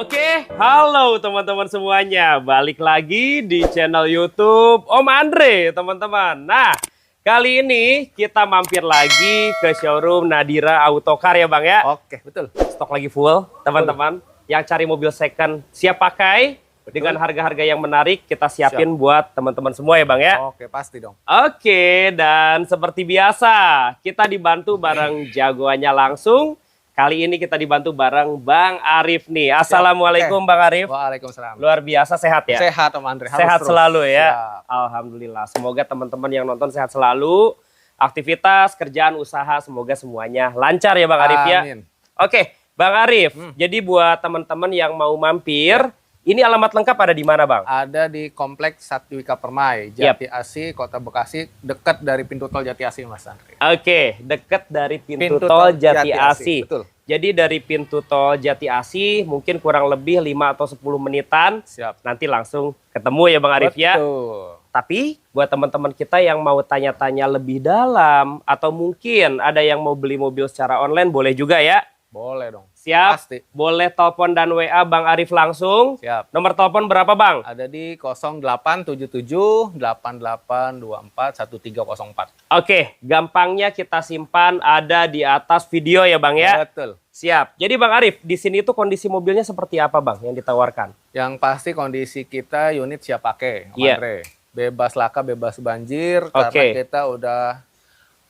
Oke, halo teman-teman semuanya. Balik lagi di channel YouTube Om Andre, teman-teman. Nah, kali ini kita mampir lagi ke showroom Nadira Autocar ya, Bang ya. Oke, betul. Stok lagi full, teman-teman. Yang cari mobil second siap pakai dengan harga-harga yang menarik, kita siapin buat teman-teman semua ya, Bang ya. Oke, pasti dong. Oke, dan seperti biasa, kita dibantu bareng jagoannya langsung. Kali ini kita dibantu bareng Bang Arif nih. Assalamualaikum Bang Arif. Waalaikumsalam. Luar biasa sehat ya? Sehat Om Andre. Sehat selalu ya? Siap. Alhamdulillah. Semoga teman-teman yang nonton sehat selalu. Aktivitas, kerjaan, usaha, semoga semuanya lancar ya Bang Arif ya? Amin. Oke, Bang Arif. Jadi buat teman-teman yang mau mampir, ini alamat lengkap ada di mana Bang? Ada di Kompleks Satwika Permai, Jati Asih, Kota Bekasi, dekat dari pintu tol Jati Asih Mas Andre. Oke, dekat dari pintu tol Jati Asih. Betul. Jadi dari pintu tol Jati Asih mungkin kurang lebih 5 atau 10 menitan. Siap. Nanti langsung ketemu ya Bang Arif ya. Betul. Tapi buat teman-teman kita yang mau tanya-tanya lebih dalam atau mungkin ada yang mau beli mobil secara online boleh juga ya. Boleh dong. Siap. Pasti. Boleh telepon dan WA Bang Arif langsung. Siap. Nomor telepon berapa Bang? Ada di 0877 8824 1304. Oke, gampangnya kita simpan ada di atas video ya Bang ya. Betul. Siap. Jadi Bang Arif, di sini tuh kondisi mobilnya seperti apa Bang yang ditawarkan? Yang pasti kondisi kita unit siap pakai, Om Iya. Andre. Bebas laka, bebas banjir, Oke. karena kita udah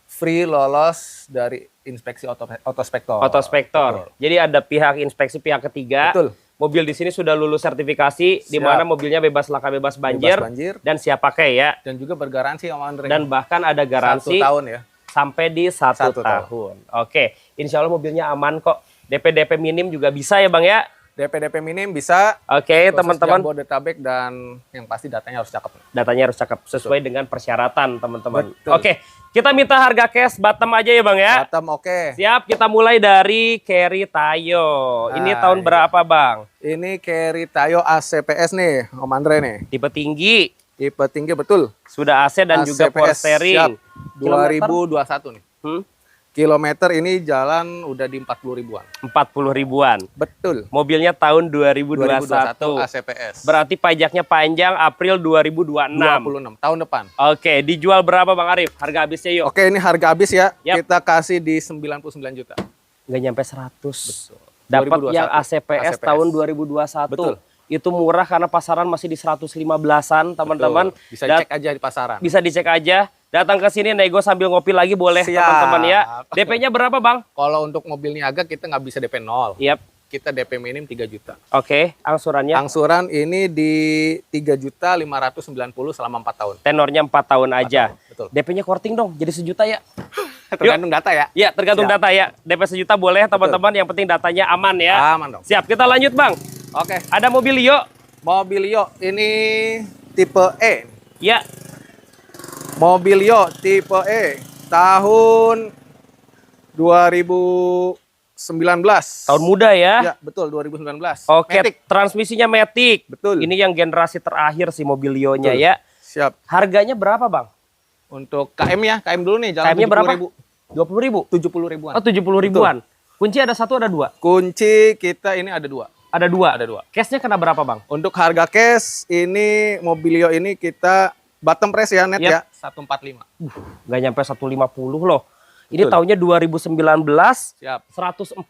free lolos dari inspeksi otospektor. Otospektor. Betul. Jadi ada pihak inspeksi pihak ketiga. Betul. Mobil di sini sudah lulus sertifikasi di mana mobilnya bebas laka bebas banjir, Bebas banjir. dan siap pakai ya. Dan juga bergaransi Om Andre. Dan bahkan ada garansi 1 tahun ya. sampai di 1 1 tahun. Oke, insya Allah mobilnya aman kok. DP minim juga bisa ya Bang ya. DP minim bisa. Oke, khusus teman-teman. Jabodetabek dan yang pasti datanya harus cakep. Datanya harus cakep sesuai dengan persyaratan teman-teman. Betul. Oke, kita minta harga cash bottom aja ya Bang ya. Bottom oke. Siap, kita mulai dari Carry Tayo. Ini Nah, tahun ini. berapa Bang? Ini Carry Tayo ACPS nih Om Andre nih. Tipe tinggi, Tipe tinggi betul. sudah AC dan juga power ACPS, steering. siap. Kilometer? 2021 nih. Kilometer ini jalan udah di 40 ribuan. 40 ribuan. Betul. Mobilnya tahun 2021. 2021 ACPS. Berarti pajaknya panjang April 2026. 26 tahun depan. Oke, dijual berapa Bang Arif? Harga habisnya yuk. Oke, ini harga habis ya. Yap. Kita kasih di 99 juta. Nggak nyampe 100. Betul. Dapat 2021. yang ACPS tahun 2021. Betul. Itu murah karena pasaran masih di 115-an, teman-teman. Betul. Bisa Dan cek aja di pasaran. bisa dicek aja. Datang ke sini nego sambil ngopi lagi boleh Siap. teman-teman ya. DP-nya berapa Bang? Kalau untuk mobil niaga kita nggak bisa DP 0. Yap. Kita DP minim 3 juta. Oke, angsurannya Angsuran ini di 3.590 selama 4 tahun. tenornya 4 tahun aja. Betul. DP-nya korting dong, jadi 1 juta ya. Tergantung data ya. Ya, tergantung Siap. data ya. DP 1 juta boleh teman-teman, yang penting datanya aman ya. Aman dong. Siap, kita lanjut Bang. Oke. Ada mobil Yo. Mobilio ini tipe E. Ya, Mobilio tipe E tahun 2019. tahun muda ya. Ya, betul 2019. Oke, Matic. transmisinya Matic. Betul. Ini yang generasi terakhir sih mobilionya Betul. ya. Siap. Harganya berapa Bang? Untuk KM ya, KM dulu nih jalan KM-nya berapa? 70.000. 20.000. 70 ribuan. Oh, 70 ribuan. Kunci ada 1 ada 2? Kunci kita ini ada 2. Ada 2. Ada 2. Cashnya kena berapa Bang? Untuk harga cash ini Mobilio ini kita bottom price ya net Yap. ya 145. Nggak nyampe 150 loh. Ini Betul. tahunnya 2019. Siap. 145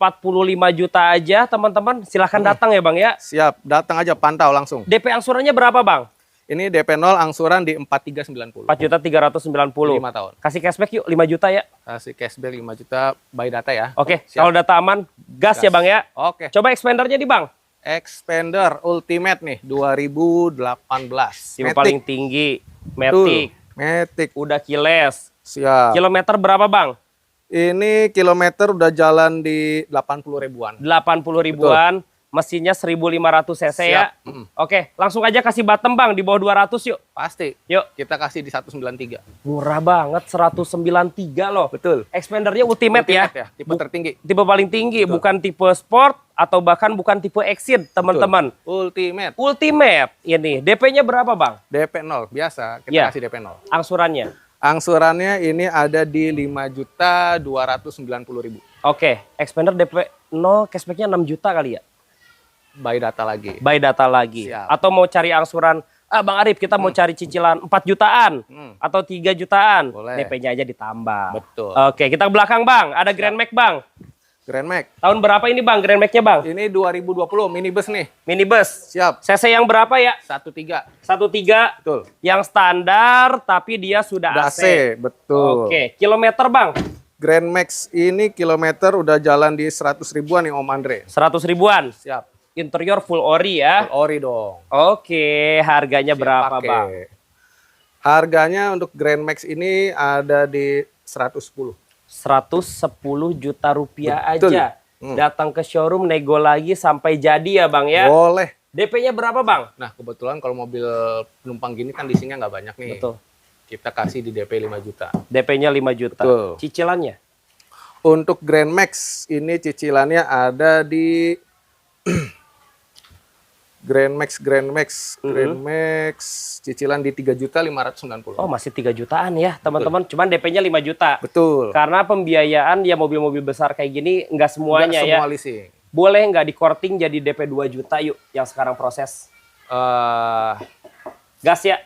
juta aja teman-teman. Silahkan datang ya Bang ya. Siap, datang aja pantau langsung. DP angsurannya berapa Bang? Ini DP 0 angsuran di 4390. 4.390. 5 tahun. Kasih cashback yuk 5 juta ya. Kasih cashback 5 juta by data ya. Oke, Siap. kalau data aman, gas ya Bang ya. Oke. Coba expandernya di Bang. Expander Ultimate nih 2018. Tipe Matic. paling tinggi, Betul. Matic, Matic. udah keyless. Siap. Kilometer berapa Bang? Ini kilometer udah jalan di 80 ribuan. 80 ribuan, mesinnya 1500 cc ya. Siap. Oke, langsung aja kasih bottom Bang di bawah 200 yuk. Pasti. Yuk. Kita kasih di 193. Murah banget, 193 loh. Betul. Expandernya ultimate, ya. Tipe tertinggi. Tipe paling tinggi, Betul. bukan tipe sport atau bahkan bukan tipe exit, teman-teman. Ultimate. Ultimate ini. DP-nya berapa, Bang? DP 0 biasa, kita Iya. kasih DP 0. Angsurannya. Angsurannya ini ada di 5.290.000. Oke, Expander DP 0, cashback-nya 6 juta kali ya. Buy data lagi. Buy data lagi. Siap. Atau mau cari angsuran, Bang Arif kita mau cari cicilan 4 jutaan atau 3 jutaan. Boleh. DP-nya aja ditambah. Betul. Oke, kita ke belakang Bang. Ada Grand Max Bang. Grand Max. Tahun berapa ini Bang Grand Max-nya Bang? Ini 2020 minibus nih. Minibus. Siap. CC yang berapa ya? 1.3. 1.3. Betul. Yang standar tapi dia sudah Udah AC. betul. Oke, kilometer Bang. Grand Max ini kilometer udah jalan di 100 ribuan nih Om Andre. 100 ribuan. Siap. Interior full ori ya. Full ori dong. Oke, harganya Siap berapa pakai. Bang? Harganya untuk Grand Max ini ada di 110. 110 juta rupiah Betul. aja. Datang ke showroom nego lagi sampai jadi ya Bang ya. Boleh. DP-nya berapa Bang? Nah kebetulan kalau mobil penumpang gini kan leasingnya nggak banyak nih. Betul. Kita kasih di DP 5 juta. DP-nya 5 juta. Betul. Cicilannya? Untuk Grand Max ini cicilannya ada di Grand Max cicilan di 3.590.000. Oh masih 3 jutaan ya teman-teman. Cuman DP-nya 5 juta. Betul. Karena pembiayaan ya mobil-mobil besar kayak gini nggak semuanya Nggak ya. semua leasing. Boleh nggak di korting jadi DP 2 juta yuk yang sekarang proses? Gas ya?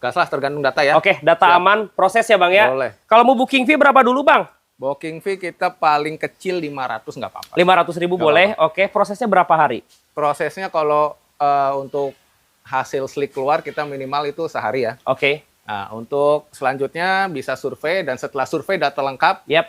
Gas lah tergantung data ya. Oke, data Siap. aman, proses ya Bang ya? Boleh. Kalau mau booking fee berapa dulu Bang? Booking fee kita paling kecil 500 nggak apa-apa. 500.000 boleh. Oke, prosesnya berapa hari? Prosesnya kalau untuk hasil slick keluar kita minimal itu sehari ya. Oke. Nah, untuk selanjutnya bisa survei dan setelah survei data lengkap, Yap.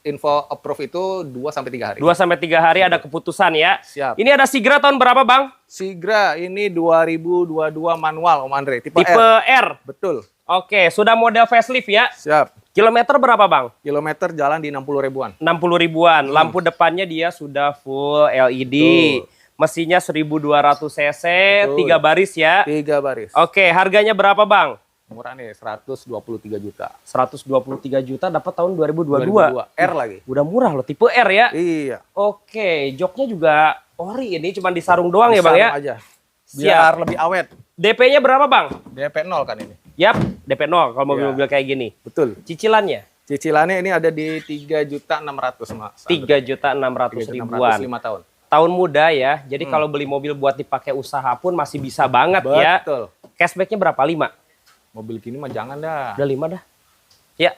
info approve itu 2-3 hari. 2-3 hari ada keputusan ya. Siap. Ini ada Sigra tahun berapa Bang? Sigra ini 2022 manual Om Andre, tipe Tipe R. R. Betul. Oke, sudah model facelift ya. Siap. Kilometer berapa Bang? Kilometer jalan di 60 ribuan. 60 ribuan. Lampu depannya dia sudah full LED. Betul. Mesinnya 1200 cc, Betul. 3 baris ya. 3 baris. Oke, harganya berapa Bang? Murah nih, 123 juta. 123 juta dapat tahun 2022. 2022. R lagi. Udah murah loh, tipe R ya. Iya. Oke, joknya juga ori ini cuma disarung doang ya Bang Sarung ya. aja. Biar Siap. lebih awet. DP-nya berapa Bang? DP 0 kan ini. Yap, DP 0 kalau mobil-mobil kayak gini. Betul. Cicilannya Cicilannya ini ada di 3.600.000 Mas. 3.600.000-an. 5 tahun. Tahun muda ya. Jadi kalau beli mobil buat dipakai usaha pun masih bisa banget ya. Betul. Cashback-nya berapa? 5? Mobil gini mah jangan dah. Udah 5 dah. Ya,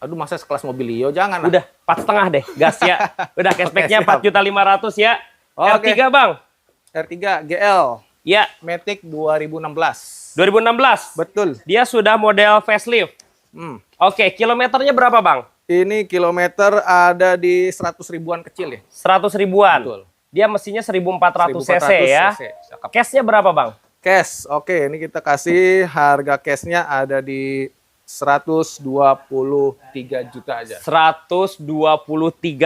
Aduh masa sekelas mobil Leo jangan lah. udah 4,5 deh. Gas ya. Udah cashback-nya Oke, siap. 4.500.000 ya. Oke. R3 Bang. R3 GL. Ya, Matic 2016. 2016. Betul. Dia sudah model facelift. Oke, kilometernya berapa Bang? Ini kilometer ada di 100 ribuan kecil ya. 100 ribuan. Betul. Dia mesinnya 1400 cc 1400 ya. cc. Cakep. Cashnya berapa Bang? Cash. Oke, ini kita kasih harga cashnya ada di 123 juta aja. 123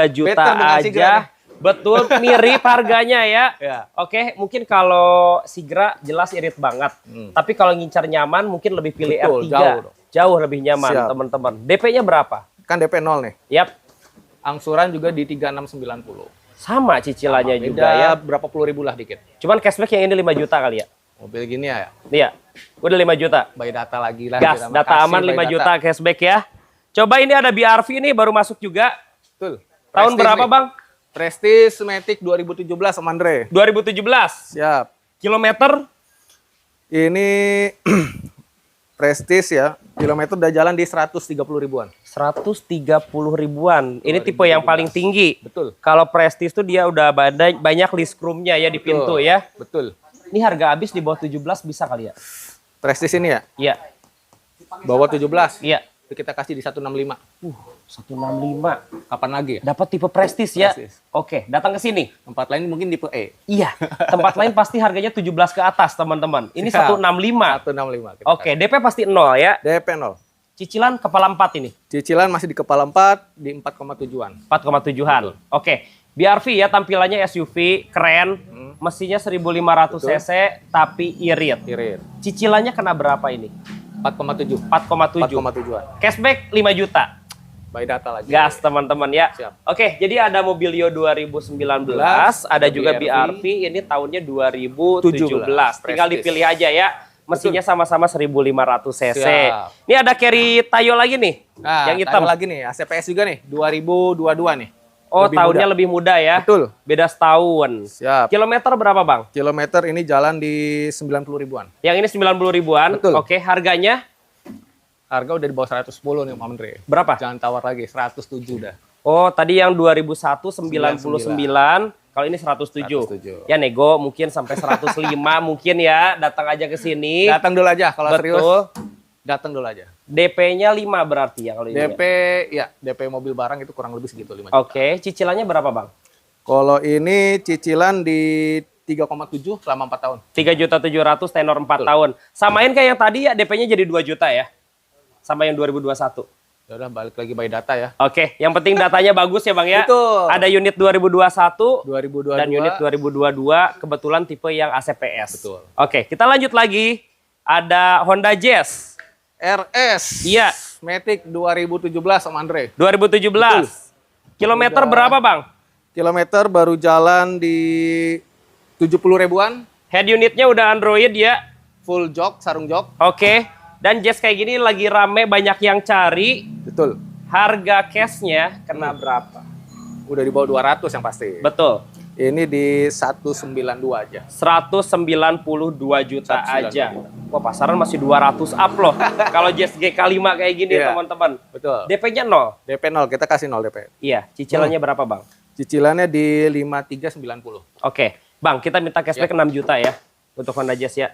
juta Better dengan Sigra aja. nih. Betul, mirip harganya ya. Ya. Oke, mungkin kalau Sigra jelas irit banget. Tapi kalau ngincar nyaman mungkin lebih pilih Betul, R3. jauh dong. Jauh lebih nyaman, Siap. teman-teman. DP-nya berapa? Kan DP 0 nih. Yap, Angsuran juga di 3690. sama cicilannya Beda juga ya. berapa puluh ribu lah dikit. Cuman cashback yang ini 5 juta kali ya. Mobil gini ya, Iya. Udah 5 juta. buy data lagi lah. Gas, kita data makasih, aman buy 5 data. juta cashback ya. Coba ini ada BRV nih baru masuk juga. Betul. Tahun Prestige berapa nih. Bang? Prestige Matic 2017 Om Andre. 2017. Siap. Kilometer Ini Prestige ya. Kilometer udah jalan di 130 ribuan. 130 ribuan. Ini tipe yang paling tinggi. Betul. Kalau Prestige tuh dia udah banyak list room-nya ya di pintu ya. Betul. Ini harga habis di bawah 17 bisa kali ya? Prestige ini ya, Iya. bawa 17. Iya. Itu kita kasih di 165. 165. Kapan lagi ya? Dapat tipe Prestige ya. Prestige. Oke, datang ke sini. Tempat lain mungkin tipe E. Iya. Tempat lain pasti harganya 17 ke atas, teman-teman. Ini Siap. 165. 165. kita Oke, DP pasti 0 ya. kasih. DP 0. Cicilan kepala 4 ini. Cicilan masih di kepala 4 di 4,7-an. 4,7-an. Oke. BRV ya tampilannya SUV, keren. Mesinnya 1500 Betul. cc tapi irit. Irit. Cicilannya kena berapa ini? 4,7. 4,7. 4,7-an. Cashback 5 juta. Buy data lagi. Gas teman-teman ya. Siap. Oke, jadi ada Mobilio 2019, ada juga BRV. BRV, ini tahunnya 2017. Tinggal Prestige. dipilih aja ya. Mesinnya sama-sama 1500 cc. Siap. Ini ada carry Tayo lagi nih. Nah, yang hitam. tanya lagi nih, ACPS juga nih, 2022 nih. Oh, Lebih tahunnya muda. lebih muda ya? Betul. Beda setahun. Siap. Kilometer berapa bang? Kilometer ini jalan di 90 ribuan. Yang ini 90 ribuan. Betul. Oke, harganya Harga udah di bawah 110 nih Om Andre. berapa? Jangan tawar lagi, 107 udah. Oh, tadi yang 2001 99. Kalau ini 107. 107. Ya nego mungkin sampai 105 mungkin ya. Datang aja ke sini. Datang dulu aja kalau serius. Betul. Datang dulu aja. DP-nya 5 berarti ya kalau ini. DP ya, DP mobil barang itu kurang lebih segitu 5 juta. Oke, cicilannya berapa bang? Kalau ini cicilan di 3,7 selama 4 tahun. 3.700.000 tenor 4 tahun. Samain kayak yang tadi ya, DP-nya jadi 2 juta ya. Sama yang 2021. Ya udah balik lagi by data ya. Oke, yang penting datanya bagus ya Bang ya. Betul. Ada unit 2021 2022 dan unit 2022 kebetulan tipe yang ACPS. Betul. Oke, kita lanjut lagi. Ada Honda Jazz RS. Iya. Matic 2017 Om Andre. 2017. Betul. Kilometer Udah. berapa Bang? Kilometer baru jalan di 70 ribuan. Head unitnya udah Android ya. Full jok, sarung jok. Oke. Dan Jazz kayak gini lagi rame banyak yang cari. Betul. Harga cashnya kena berapa? Udah di bawah 200 yang pasti. Betul. Ini di 192 aja. 192 juta 192 aja. Wah, pasaran masih 200 up loh. Kalau Jazz GK5 kayak gini Iya. teman-teman. Betul. DP-nya 0. DP 0, kita kasih 0 DP. Iya, cicilannya berapa, Bang? Cicilannya di 5390. Oke. Bang, kita minta cashback 6 juta ya untuk Honda Jazz ya.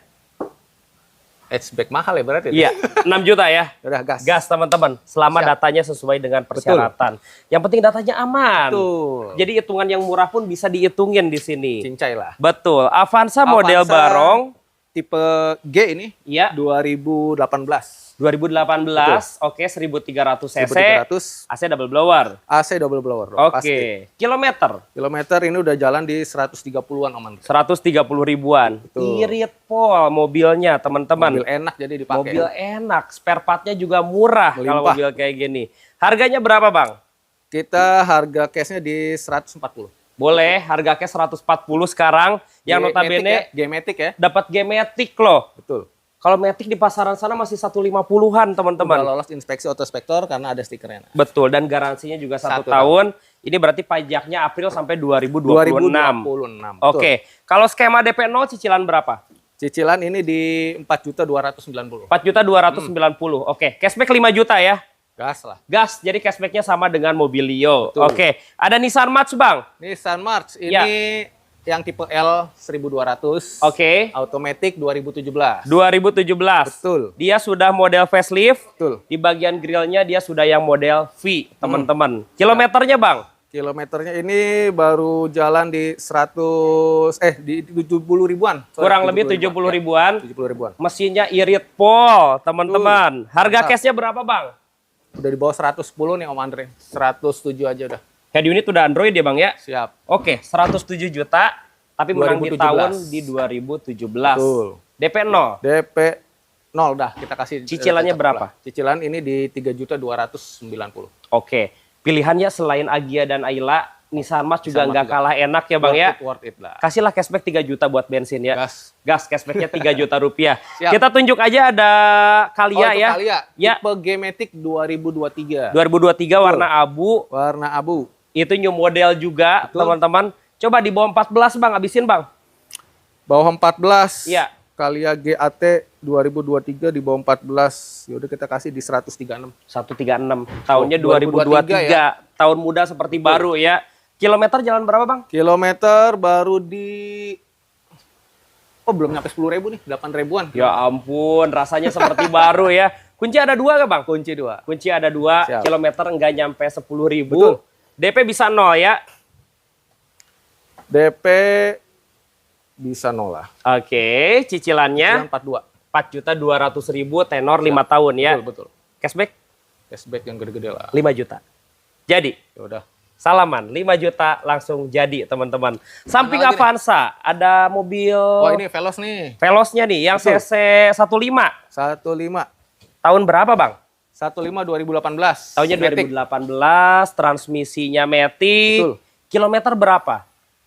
Hatchback mahal ya berarti? Iya, 6 juta ya. Udah gas. Gas teman-teman, selama Siap. datanya sesuai dengan persyaratan. Yang penting datanya aman. Betul. Jadi hitungan yang murah pun bisa dihitungin di sini. Cincai lah. Betul. Avanza model Avanza barong. Tipe G ini Ya, 2018. 2018. Oke, 1300 cc. 1300 AC double blower. AC double blower. Oke. Pasti. Kilometer. Kilometer ini udah jalan di 130-an Om Andre. 130 ribuan. Betul. Irit pol mobilnya teman-teman. Mobil enak jadi dipakai. Mobil enak, spare partnya juga murah kalau Melimpah. mobil kayak gini. Harganya berapa bang? Kita harga cashnya di 140. Boleh, harga cash 140 sekarang. Yang notabene G-Matic ya. dapat G-Matic loh. Betul. Kalau Matic di pasaran sana masih 150-an Udah teman-teman. lolos inspeksi autospektor karena ada stikernya. Betul, dan garansinya juga 1 1 tahun. Ini berarti pajaknya April sampai 2026. 2026. Oke, kalau skema DP 0 cicilan berapa? Cicilan ini di 4.290. 4.290. Oke, cashback 5 juta ya. Gas lah. Gas, jadi cashbacknya sama dengan Mobilio. Betul. Oke, ada Nissan March bang. Nissan March ini Ya. yang tipe L 1200. Oke, Automatic 2017. 2017. Betul. Dia sudah model facelift. Betul. Di bagian grillnya dia sudah yang model V, teman-teman. Kilometernya bang? Kilometernya ini baru jalan di 70 ribuan. Sorry, Kurang lebih 70 ribuan. 70 ribuan. Mesinnya irit pol, teman-teman. Harga Mantap. cashnya berapa bang? Udah di bawah 110 nih Om Andre. 107 aja udah. Head unit udah Android ya bang ya? Siap. Oke, 107 juta. Tapi menang di 2017. tahun di 2017. Betul. DP 0. DP 0 dah kita kasih. Cicilannya tetap berapa? lah. Cicilan ini di 3.290. Oke, pilihannya selain Agia dan Ayla, Nissan March juga Nissan March nggak juga. kalah enak ya bang ya. Worth it lah. Kasihlah cashback 3 juta buat bensin ya. Gas. Gas, cashbacknya 3 juta rupiah. Siap. Kita tunjuk aja ada Kalia itu ya. Kalia. Ya. Tipe G-Matic 2023. 2023 warna abu. Warna abu. Itu new model juga Betul. teman-teman. Coba di bawah 14 bang, abisin bang. Bawah 14. Iya. Kalia GAT 2023 di bawah 14. Yaudah kita kasih di 136. 136. Tahunnya 2023 2023. Tahun muda seperti baru ya. Kilometer jalan berapa bang? Kilometer baru di... Oh belum nyampe 10 ribu nih, 8 ribuan. Ya ampun, rasanya seperti baru ya. Kunci ada 2 gak bang? Kunci 2. Kunci ada 2, Siap. kilometer enggak nyampe 10.000. Betul. DP bisa 0 ya. DP bisa 0 lah. Oke, cicilannya 42. 4.200.000 tenor 5 tahun ya. Betul, betul. Cashback Cashback yang gede-gede lah. 5 juta. Jadi, Ya udah. salaman 5 juta langsung jadi teman-teman. Samping Mana lagi Avanza ada mobil Oh ini Veloz nih. Velosnya nih yang Betul. CC 15. 15. Tahun berapa bang? 15 2018. Tahunnya Matic. 2018, transmisinya Matic. Betul. Kilometer berapa?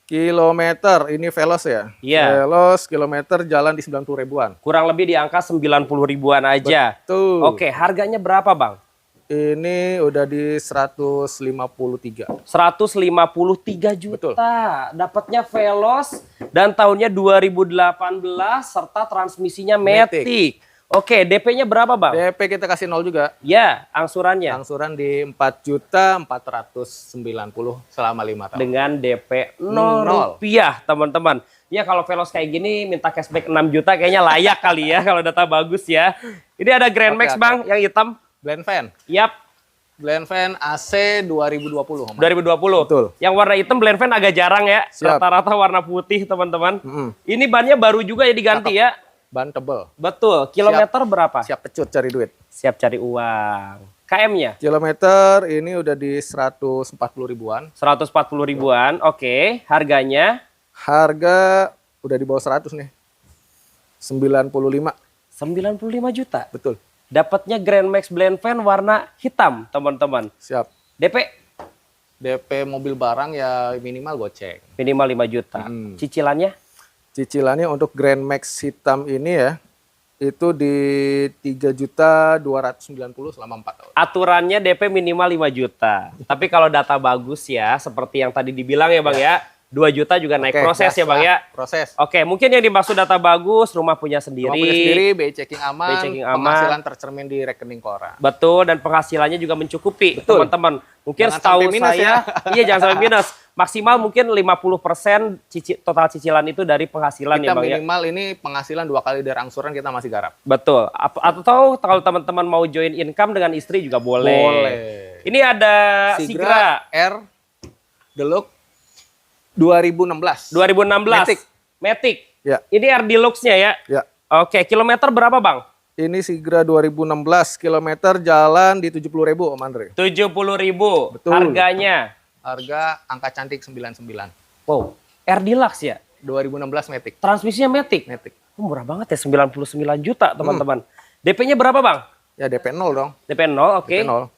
Kilometer ini Veloz ya. Iya. Veloz kilometer jalan di 90 ribuan. Kurang lebih di angka 90 ribuan aja. Tuh. Oke, harganya berapa bang? Ini udah di 153. 153 juta. Betul. Dapatnya Veloz dan tahunnya 2018 serta transmisinya Matic. Oke, DP-nya berapa, Bang? DP kita kasih 0 juga. Ya, angsurannya. Angsuran di 4.490 selama 5 tahun. Dengan DP 0 rupiah, teman-teman. Ya, kalau Veloz kayak gini minta cashback 6 juta kayaknya layak kali ya kalau data bagus ya. Ini ada Grand Max, Bang, yang hitam. Blend fan. Yap. Blend fan AC 2020. 2020. Betul. Yang warna hitam blend fan agak jarang ya. Siap. Rata-rata warna putih, teman-teman. Ini bannya baru juga ya diganti ya. Ban tebel. Betul. Kilometer berapa? Siap pecut cari duit. Siap cari uang. KM-nya? Kilometer ini udah di 140 ribuan. 140 ribuan. Oke. Harganya? Harga udah di bawah 100 nih. 95. 95 juta. Betul. Dapatnya Grand Max Blend Fan warna hitam, teman-teman. Siap. DP? DP mobil barang ya minimal goceng. Minimal 5 juta. Cicilannya? Cicilannya untuk Grand Max hitam ini ya, itu di 3.290 selama 4 tahun. Aturannya DP minimal 5 juta. Tapi kalau data bagus ya, seperti yang tadi dibilang ya Bang ya, 2 juta juga naik proses ya Bang ya. Proses. Oke, mungkin yang dimaksud data bagus, rumah punya sendiri. Rumah punya sendiri, BI checking aman, BI checking aman. penghasilan tercermin di rekening koran. Betul, dan penghasilannya juga mencukupi teman-teman. Mungkin Jangan setahu sampai minus saya, iya jangan sampai minus. Maksimal mungkin 50% total cicilan itu dari penghasilan Kita ya Bang ya. minimal ini penghasilan 2 kali dari angsuran kita masih garap. Betul. Atau kalau teman-teman mau join income dengan istri juga boleh. Boleh. Ini ada Sigra R Deluxe 2016. 2016. Matic. Matic. Ya. Ini R Deluxe-nya ya. Ya. Oke, kilometer berapa Bang? Ini Sigra 2016, kilometer jalan di 70.000 Om Andre. 70.000. Betul. Harganya? Harga angka cantik 99. Wow, R Deluxe ya? 2016 Matic. Transmisinya Matic? Matic. Oh, murah banget ya, 99 juta teman-teman. DP-nya berapa Bang? Ya DP 0 dong. DP 0, oke. DP 0.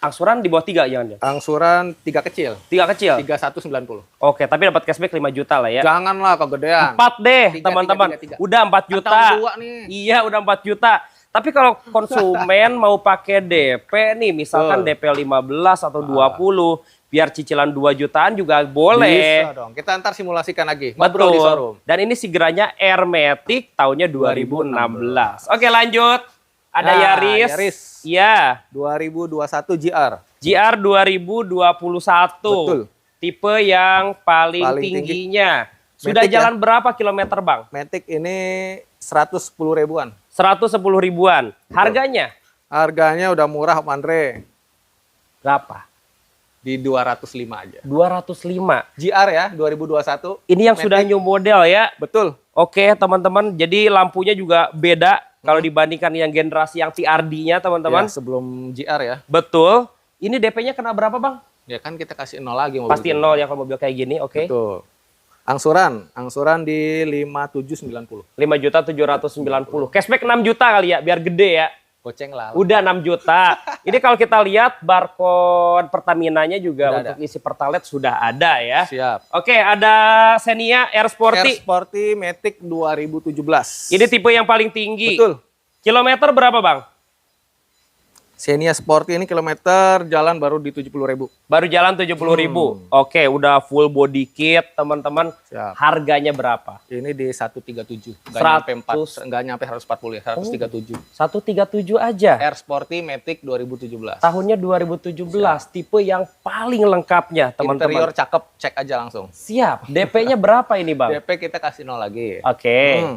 Angsuran di bawah 3 jangan. Angsuran 3 kecil. 3 kecil? 3190. Oke, tapi dapat cashback 5 juta lah ya. Janganlah kegedean. 4 deh, Tiga, teman-teman. tiga. Udah 4 juta. Tahun 2 nih. Iya, udah 4 juta. Tapi kalau konsumen mau pakai DP nih, misalkan DP 15 atau 20, biar cicilan 2 jutaan juga boleh. Bisa dong. Kita ntar simulasikan lagi. Ngobrol di Betul. showroom. Dan ini Sigranya R Matic tahunnya 2016. Oke, lanjut. Ada Nah, Yaris. Yaris. Iya. 2021 GR. GR 2021. Betul. Tipe yang paling Paling tinggi. tingginya. Sudah Matic jalan berapa kilometer, Bang? Matic ini 110 ribuan. 110 ribuan. Harganya? Harganya udah murah Om Andre. Berapa? Di 205 aja. 205. GR ya, 2021. Ini yang Matic. sudah new model ya. Betul. Oke, teman-teman. Jadi lampunya juga beda kalau dibandingkan yang generasi yang TRD-nya, teman-teman. Ya, sebelum GR ya. Betul. Ini DP-nya kena berapa, Bang? Ya kan kita kasih 0 lagi mobil. Pasti 0 ya kalau mobil kayak gini, oke. Betul. Angsuran di 5790. 5.790. Cashback 6 juta kali ya, biar gede ya. Goceng lah. Udah 6 juta. Ini kalau kita lihat barcode Pertamina-nya juga Udah untuk isi Pertalite sudah ada ya. Siap. Oke, ada Xenia R Sporty. R Sporty Matic 2017. Ini tipe yang paling tinggi. Betul. Kilometer berapa, Bang? Xenia Sporty ini kilometer jalan baru di 70.000. Baru jalan 70.000. Oke, udah full body kit, teman-teman. Siap. Harganya berapa? Ini di 137. Enggak nyampe 140 ya, 137. 137 aja. R Sporty Matic 2017. Tahunnya 2017, tipe yang paling lengkapnya, teman-teman. Interior cakep, cek aja langsung. Siap. DP-nya berapa ini, Bang? DP kita kasih 0 lagi. Oke.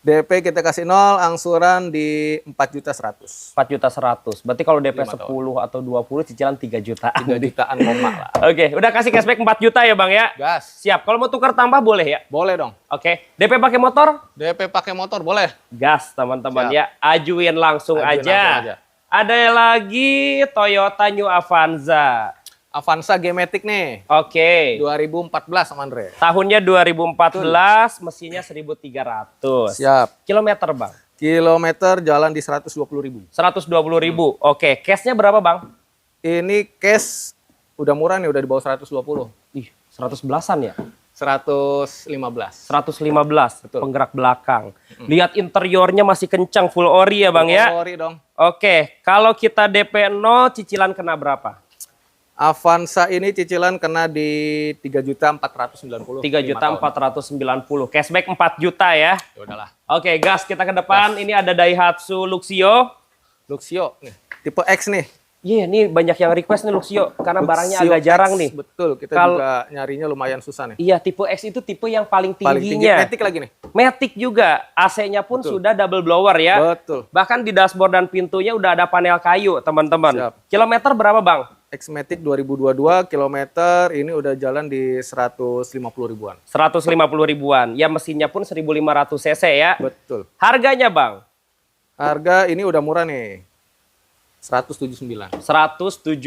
DP kita kasih 0, angsuran di 4.100.000. 4.100.000. Berarti kalau DP 5 10 atau 20 cicilan 3 jutaan. 3 jutaan koma lah. Oke, udah kasih cashback 4 juta ya, Bang ya? Gas. Siap. Kalau mau tukar tambah boleh ya? Boleh dong. Oke. DP pakai motor? DP pakai motor boleh. Gas, teman-teman Siap. ya. Ajuin langsung Ajuin aja. langsung aja. Ada lagi Toyota New Avanza. Avanza G-Matic nih. Oke. 2014 Om Andre. Tahunnya 2014, mesinnya 1.300. Siap. Kilometer, Bang? Kilometer jalan di 120.000. 120.000. Oke, cashnya berapa, Bang? Ini cash udah murah nih, udah di bawah 120. Ih, 111-an ya? 115. 115, Betul. penggerak belakang. Lihat interiornya masih kencang, full ori ya Bang ya? Ori dong. Oke, kalau kita DP 0 cicilan kena berapa? Avanza ini cicilan kena di 3.490. 3.490. Cashback 4 juta ya. Ya udahlah. Oke, gas kita ke depan. Ini ada Daihatsu Luxio. Luxio nih, tipe X nih. Iya, ini banyak yang request nih Luxio karena barangnya Luxio agak jarang X, nih. Betul, kita Kal- juga nyarinya lumayan susah nih. Iya, tipe X itu tipe yang paling Paling tinggi tingginya. Matic lagi nih. Matic juga, AC-nya pun Betul. sudah double blower ya. Betul. Bahkan di dashboard dan pintunya udah ada panel kayu, teman-teman. Siap. Kilometer berapa, Bang? X-Matic 2022 kilometer ini udah jalan di 150 ribuan. 150 ribuan. Ya mesinnya pun 1500 cc ya. Betul. Harganya, Bang? Harga ini udah murah nih. 179. 179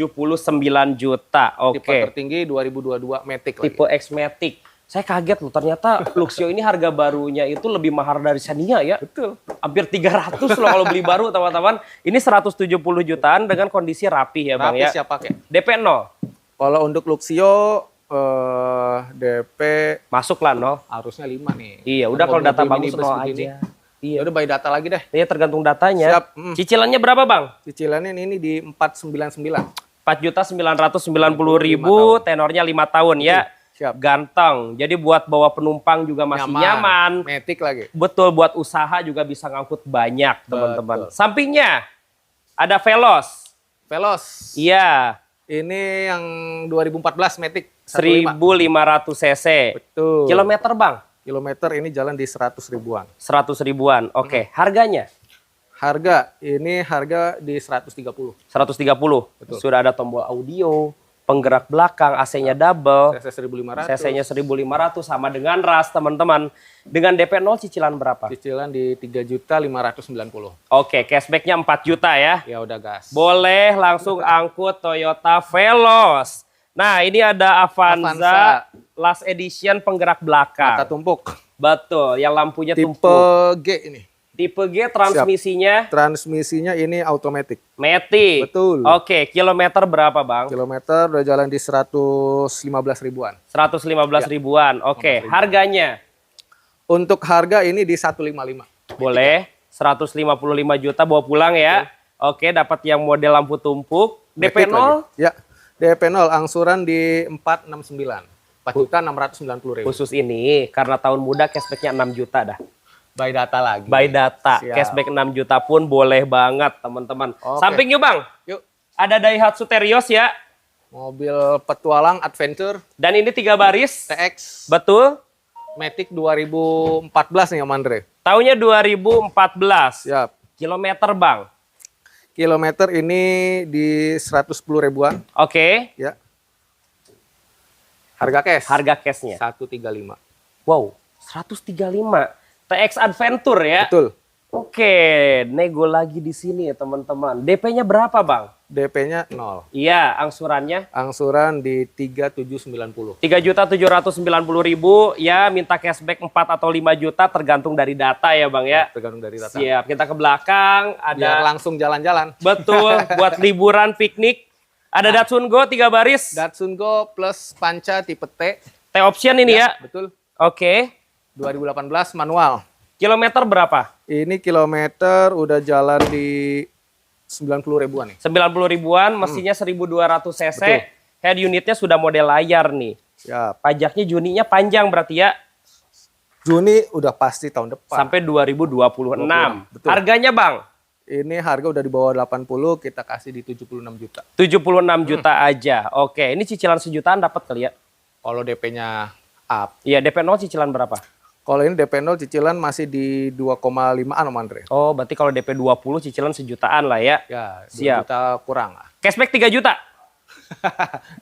juta. Tipe Oke. tertinggi 2022 Matic lagi. Tipe X-Matic. Saya kaget loh, ternyata Luxio ini harga barunya itu lebih mahal dari Xenia ya. Betul. Hampir 300 loh kalau beli baru, teman-teman. Ini 170 jutaan dengan kondisi rapih ya, Bang Tapi ya. siap pakai. DP 0. Kalau untuk Luxio DP Masuk lah 0. harusnya 5 nih. Iya, udah kalau data Mobil-mobil bagus minibus 0 begini. aja. Ya udah buy data lagi deh. Iya, tergantung datanya. Siap. Cicilannya berapa, Bang? Cicilannya ini di 499. 4.990.000, tenornya 5 tahun ya. Siap. Ganteng. Jadi buat bawa penumpang juga masih nyaman. Matic lagi. Betul, buat usaha juga bisa ngangkut banyak, teman-teman. Betul. Sampingnya ada Veloz. Veloz. Iya, Ini yang 2014 Matic 1.500 cc. Betul. Kilometer, Bang? Kilometer ini jalan di 100 ribuan. 100 ribuan. Oke, harganya? Harga ini harga di 130. 130. Betul. Sudah ada tombol audio, penggerak belakang, AC-nya double. CC 1500. CC-nya 1.500 sama dengan ras, teman-teman. Dengan DP 0 cicilan berapa? Cicilan di 3.590. Oke, cashback-nya 4 juta ya. Ya udah gas. Boleh langsung angkut Toyota Veloz. Nah, ini ada Avanza Last Edition penggerak Mata belakang. tumpuk. Betul, yang lampunya Tipe tumpuk. G ini. Tipe G transmisinya Transmisinya ini automatic. Matic. Betul. Oke, kilometer berapa, Bang? Kilometer udah jalan di 115 ribuan. 115 ribuan. Oke, harganya Untuk harga ini di 155. boleh 155 juta bawa pulang ya. Oke, dapat yang model lampu tumpuk. DP Matic 0 lagi. Ya. DP 0 angsuran di 469. 4.690.000. khusus ini karena tahun muda cashbacknya 6 juta dah. Buy data lagi. By data, Siap. cashback 6 juta pun boleh banget teman-teman. Oke. Samping yuk Bang, Yuk. ada Daihatsu Terios ya. Mobil petualang adventure Dan ini 3 baris. TX Betul. Matic 2014 nih Om Andre. Tahunnya 2014. Siap. Kilometer Bang. Kilometer ini di 110 ribuan. Oke. Ya. Harga cash. Harga cashnya. 135. Wow, 135. TX Adventure ya. Betul. Oke, nego lagi di sini ya teman-teman. DP-nya berapa Bang? DP-nya 0. Iya, angsurannya Angsuran di 3790. 3.790.000 ya, minta cashback 4 atau 5 juta tergantung dari data ya Bang ya. Tergantung dari data. Siap, kita ke belakang Biar ada langsung jalan-jalan. betul buat liburan piknik. Ada Datsun Go 3 baris. Datsun Go plus Panca tipe T. T option ini ya. Betul. Oke. 2018 manual. Kilometer berapa? Ini kilometer udah jalan di 90 ribuan nih. 90 ribuan, mesinnya 1200 cc. Betul. Head unitnya sudah model layar nih. Siap. Pajaknya Juninya panjang berarti ya. Juni udah pasti tahun depan. Sampai 2026. Betul. Harganya Bang? Ini harga udah di bawah 80, kita kasih di 76 juta. 76 juta aja. Oke, ini cicilan sejutaan dapat kali ya? Kalau DP-nya up. Iya, DP 0 cicilan berapa? Kalau ini DP 0 cicilan masih di 2,5-an Om Andre. Oh, berarti kalau DP 20 cicilan sejutaan lah ya. Ya, 2 Siap. juta kurang lah. Cashback 3 juta.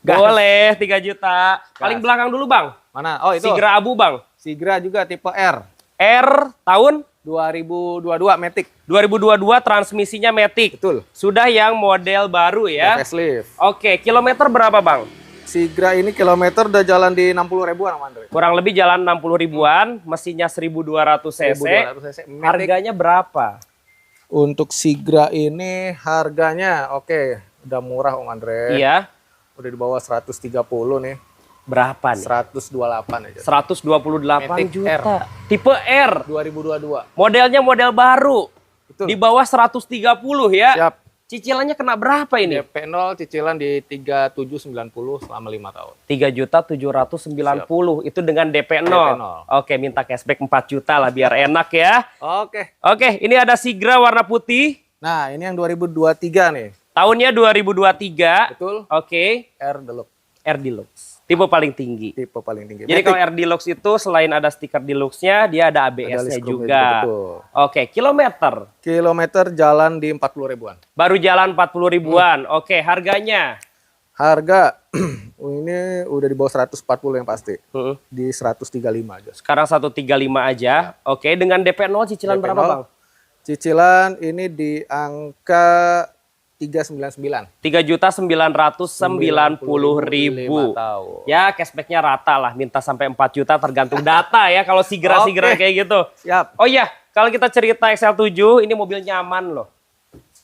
Boleh 3 juta. Paling belakang dulu Bang. Mana? Oh itu. Sigra Abu Bang. Sigra juga tipe R. R tahun 2022 Matic. 2022 transmisinya Matic. Betul. Sudah yang model baru ya. Facelift. Oke, kilometer berapa Bang? Sigra ini kilometer udah jalan di 60 ribuan Om Andre. Kurang lebih jalan 60 ribuan, mesinnya 1200 cc. 1200 cc. Matic. Harganya berapa? Untuk Sigra ini harganya oke, udah murah Om Andre. Iya. Udah di bawah 130 nih. Berapa nih? 128 aja. 128 Matic juta. R. Tipe R. 2022. Modelnya model baru. Betul. Di bawah 130 ya. Siap. Cicilannya kena berapa ini? DP 0 cicilan di 3790 selama 5 tahun. 3.790 itu dengan DP 0. DP 0. Oke, minta cashback 4 juta lah biar enak ya. Oke. Oke, ini ada Sigra warna putih. Nah, ini yang 2023 nih. Tahunnya 2023. Betul. Oke, R Deluxe. R Deluxe. Tipe paling tinggi. Tipe paling tinggi. Jadi kalau R Deluxe itu selain ada stiker Deluxe-nya, dia ada ABS-nya juga. Betul. Oke, kilometer. Kilometer jalan di 40 ribuan. Baru jalan 40 ribuan. Oke, harganya. Harga ini udah di bawah 140 yang pasti. Di 135 aja. Sekarang 135 aja. Oke, dengan DP 0 cicilan DP berapa, 0, Bang? Cicilan ini di angka 399. 3.990.000. 5 tahun. Ya, cashbacknya rata lah. Minta sampai 4 juta tergantung data ya. Kalau Sigra-Sigra Oke. kayak gitu. Siap. Oh iya, kalau kita cerita XL7, ini mobil nyaman loh.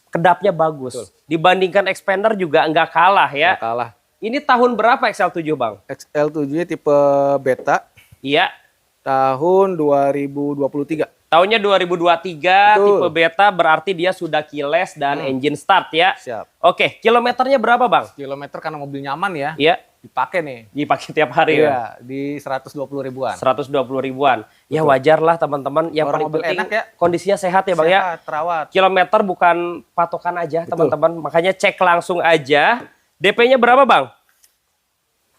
Kedapnya bagus. Betul. Dibandingkan Expander juga nggak kalah ya. Nggak kalah. Ini tahun berapa XL7, Bang? XL7 tipe beta Iya. tahun 2023. Tahunnya 2023, Betul. tipe beta berarti dia sudah keyless dan engine start ya. Siap. Oke, kilometernya berapa, Bang? Kilometer karena mobil nyaman ya. Iya, Dipakai nih. dipakai tiap hari ya. Iya, di 120 ribuan. 120 ribuan. Ya wajar lah teman-teman. Yang Orang paling mobil penting enak ya. kondisinya sehat ya Bang ya. Sehat, terawat. Kilometer bukan patokan aja Betul. teman-teman. Makanya cek langsung aja. DP-nya berapa Bang?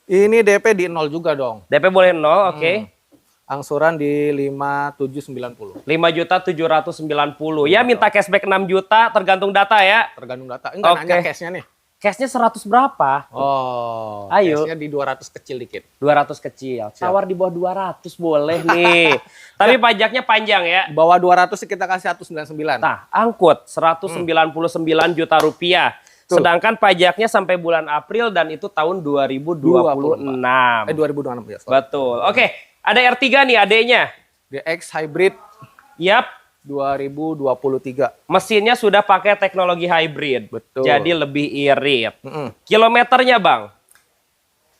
Ini DP di 0 juga dong. DP boleh 0, oke. Angsuran di 5790. 5.790. Ya minta cashback 6 juta tergantung data ya. Tergantung data. Enggak Oke. nanya cashnya nih. Cashnya 100 berapa? Oh, Ayo. cashnya di 200 kecil dikit. 200 kecil. Tawar di bawah 200 boleh nih. Tapi pajaknya panjang ya. Di bawah 200 sih kita kasih 199. Nah, angkut 199 juta rupiah. Betul. Sedangkan pajaknya sampai bulan April dan itu tahun 2026. 2026 ya. Sorry. Betul. Oke, ada R3 nih adanya. GX Hybrid Yap, 2023. mesinnya sudah pakai teknologi hybrid. Betul. Jadi lebih irit. Mm-mm. Kilometernya, Bang,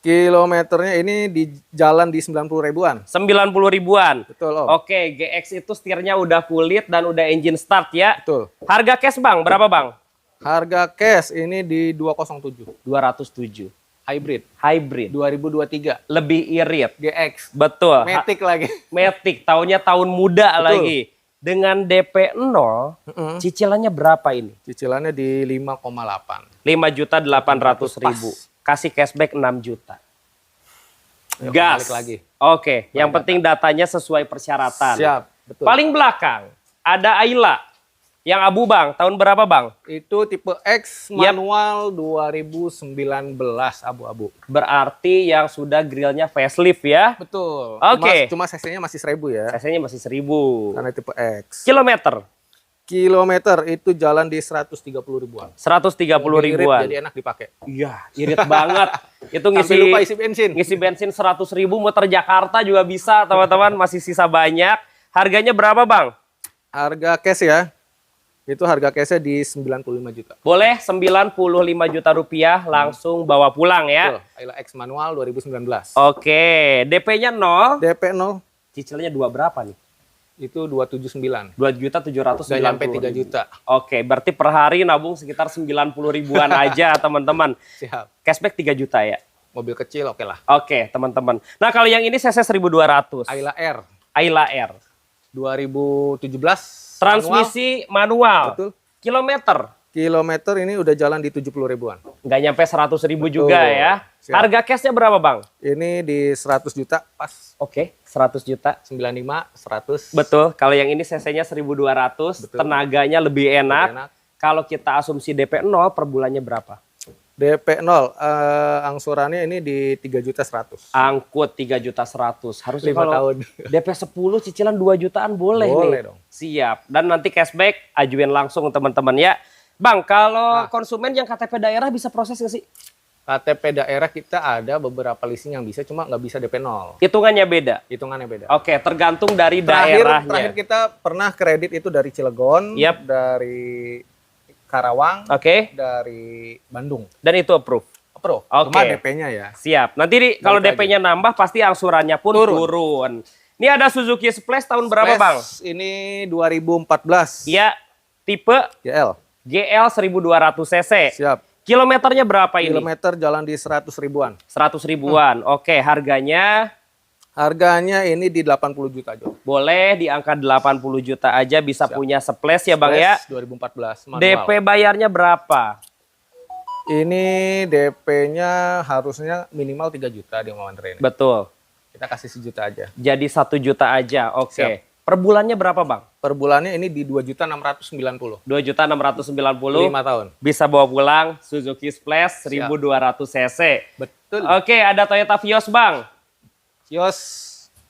Kilometernya ini di jalan di 90 ribuan. 90 ribuan. Betul, Om. Oke, GX itu setirnya udah kulit dan udah engine start ya. Betul. Harga cash, Bang, berapa, Bang? Harga cash ini di 207. 207. Hybrid Hybrid. 2023. Lebih irit. GX. Betul. Matic lagi. Matic, tahunnya tahun muda Betul. lagi. Dengan DP 0, cicilannya berapa ini? Cicilannya di 5,8. 5.800.000. Kasih cashback 6 juta. Yuk, Gas. balik lagi. Oke, yang penting datanya sesuai persyaratan. Siap, betul. Paling belakang ada Ayla. Yang abu Bang, tahun berapa Bang? Itu tipe X manual 2019 abu-abu. Berarti yang sudah grillnya facelift ya. Betul. Oke. Cuma cc-nya masih 1000 ya. Cc-nya masih 1000. Karena tipe X. Kilometer Kilometer itu jalan di 130 ribuan. 130 Irit, ribuan. jadi enak dipakai. Iya, irit banget. Itu ngisi Sampai lupa isi bensin. ngisi bensin 100.000 muter Jakarta juga bisa, teman-teman. Masih sisa banyak. Harganya berapa, Bang? Harga cash ya. Itu harga cashnya di 95 juta. Boleh 95 juta rupiah langsung bawa pulang ya. Betul. Ayla X manual 2019. Oke, DP-nya 0. DP 0 Cicilnya 2 berapa nih? itu 279. 2.790.000. Udah nyampe 3 juta. Oke, berarti per hari nabung sekitar 90 ribuan aja, teman-teman. Siap. Cashback 3 juta ya. Mobil kecil oke lah. Oke, teman-teman. Nah, kalau yang ini CC 1200. Ayla R Ayla R. 2017. Transmisi manual. Betul. Kilometer. Kilometer ini udah jalan di 70 ribuan. Nggak nyampe 100.000 juga Betul. ya. Siap. Harga cashnya berapa, Bang? Ini di 100 juta pas. Oke, 100 juta. 95, 100. Betul, kalau yang ini CC-nya 1200, Betul. tenaganya lebih enak. Lebih enak. Kalau kita asumsi DP 0 per bulannya berapa? DP 0, angsurannya ini di 3.100.000. Angkut 3.100.000. Harusnya 5 kalau tahun. DP 10 cicilan 2 jutaan boleh Boleh nih. dong. Siap. Dan nanti cashback ajuin langsung teman-teman ya. Bang, kalau konsumen yang KTP daerah bisa proses nggak sih? KTP daerah kita ada beberapa leasing yang bisa, cuma nggak bisa DP 0. Hitungannya beda. Hitungannya beda. Oke, tergantung dari daerahnya. Terakhir kita pernah kredit itu dari Cilegon, Yap. dari Karawang, Oke, dari Bandung. dan itu approve. Pro. Oke. Cuma DP-nya ya. Siap. Nanti kalau Balik DP-nya nambah pasti angsurannya pun turun. Ini ada Suzuki Splash tahun berapa, Bang? Ini 2014. Ya, tipe GL. GL 1200 cc. Siap. Kilometernya berapa ini? Kilometer jalan di 100 ribuan. 100 ribuan. Oke, harganya Harganya ini di 80 juta aja. boleh di angka 80 juta aja bisa punya Splash ya, Bang ya. 2014 manual. DP bayarnya berapa? Ini DP-nya harusnya minimal 3 juta di Om Andre ini. Betul. Kita kasih 1 juta aja. Jadi 1 juta aja. Oke. Siap. Per bulannya berapa, Bang? Per bulannya ini di 2.690. 2.690. 5 tahun. Bisa bawa pulang Suzuki Splash 1200 cc. Betul. Oke, ada Toyota Vios, Bang. Kios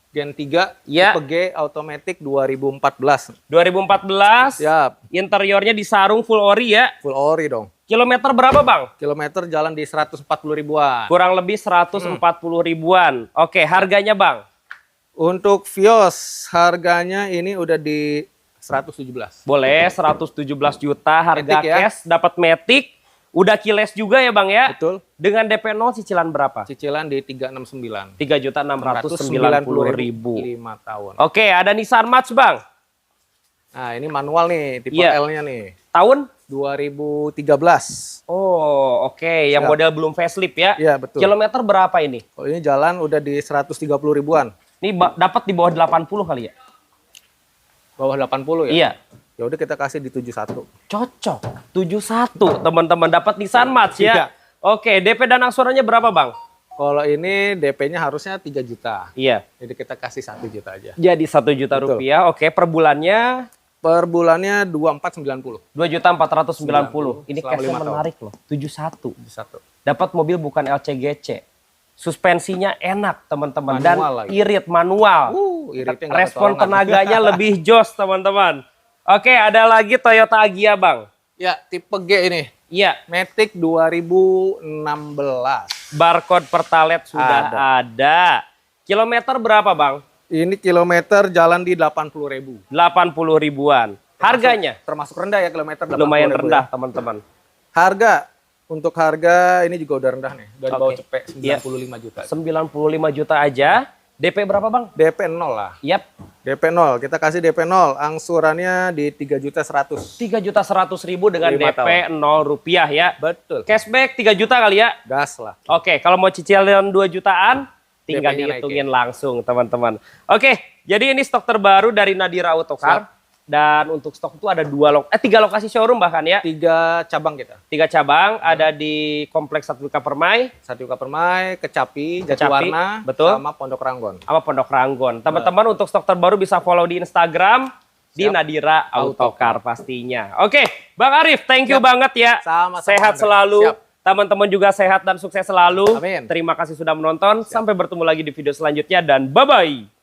Gen 3 Ya. tipe G automatic 2014. 2014. Siap. Interiornya disarung full ori ya. Full ori dong. Kilometer berapa, Bang? Kilometer jalan di 140 ribuan. Kurang lebih 140 ribuan. Oke, harganya, Bang? Untuk Vios harganya ini udah di 117. Boleh 117 juta harga Matic ya. cash, dapat Matic. Udah keyless juga ya, Bang ya? Betul. Dengan DP 0 cicilan berapa? Cicilan di 369. 3.690.000. 5 tahun. Oke, ada Nissan March, Bang. Nah, ini manual nih, tipe Iya. L-nya nih. Tahun? 2013. Oh, oke. Yang Siap. model belum facelift ya? Iya, betul. Kilometer berapa ini? Kalau ini jalan udah di 130 ribuan. Ini dapat di bawah 80 kali ya? Bawah 80 ya? Iya. Ya udah kita kasih di 71. Cocok. 71, teman-teman. Dapat Nissan March Iya. ya? Oke, DP dan angsurannya berapa, Bang? Kalau ini DP-nya harusnya 3 juta. Iya. Jadi kita kasih 1 juta aja. Jadi 1 juta Betul. rupiah. Oke, per bulannya Per bulannya 2490. 2.490.000. Ini Selama cashnya 5 tahun. menarik loh. 71. 71. Dapat mobil bukan LCGC. Suspensinya enak, teman-teman. Dan Manual lagi. irit manual. Iritnya nggak Respon ketolongan. tenaganya lebih jos, teman-teman. Oke, ada lagi Toyota Agya, Bang. Ya, tipe G ini. Iya, Matic 2016. barcode pertalite sudah ada. Kilometer berapa, Bang? Ini kilometer jalan di 80 ribu. 80 ribuan. Harganya? Termasuk rendah ya kilometer 80 Lumayan ribu rendah, ya. teman-teman. Harga, untuk harga ini juga udah rendah nih. Udah di bawah Oke. cepet, Iya. 95 juta. 95 juta aja. DP berapa, Bang? DP 0 lah. Yap, DP 0, kita kasih DP 0. Angsurannya di 3.100.000. 3.100.000 dengan 5 DP 0 rupiah ya. Betul. Cashback 3 juta kali ya. Gas lah. Oke, kalau mau cicilan 2 jutaan, tinggal DP-nya dihitungin langsung, teman-teman. Oke, jadi ini stok terbaru dari Nadira Autocar. Dan untuk stok itu ada 3 lokasi showroom bahkan ya. 3 cabang kita. 3 cabang, ada di Kompleks Satwika Permai, Satu Permai, Kecapi, Kecapi, Jatiwarna, betul. sama Pondok Ranggon. sama Pondok Ranggon. Teman-teman untuk stok terbaru bisa follow di Instagram, di Nadira Autocar pastinya. Oke, Bang Arif, thank you banget ya. Sama-sama, Sehat Andre. selalu. Siap. Teman-teman juga sehat dan sukses selalu. Amin. Terima kasih sudah menonton. Sampai bertemu lagi di video selanjutnya dan bye-bye.